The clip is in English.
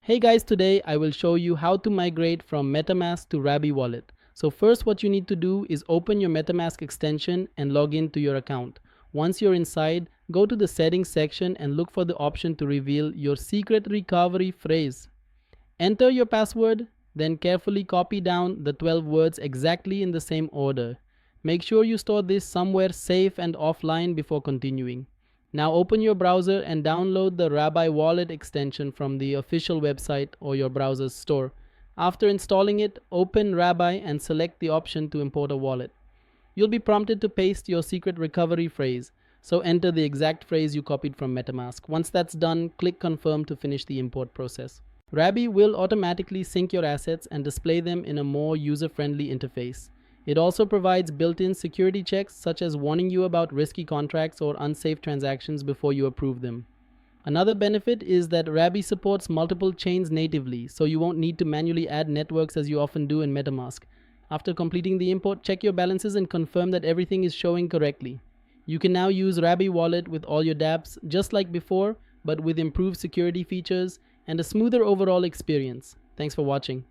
Hey guys, today I will show you how to migrate from MetaMask to Rabby Wallet. So first what you need to do is open your MetaMask extension and log in to your account. Once you're inside, go to the settings section and look for the option to reveal your secret recovery phrase. Enter your password, then carefully copy down the 12 words exactly in the same order. Make sure you store this somewhere safe and offline before continuing. Now open your browser and download the Rabby Wallet extension from the official website or your browser's store. After installing it, open Rabby and select the option to import a wallet. You'll be prompted to paste your secret recovery phrase, so enter the exact phrase you copied from MetaMask. Once that's done, click Confirm to finish the import process. Rabby will automatically sync your assets and display them in a more user-friendly interface. It also provides built-in security checks such as warning you about risky contracts or unsafe transactions before you approve them. Another benefit is that Rabby supports multiple chains natively, so you won't need to manually add networks as you often do in MetaMask. After completing the import, check your balances and confirm that everything is showing correctly. You can now use Rabby Wallet with all your dApps just like before, but with improved security features and a smoother overall experience. Thanks for watching.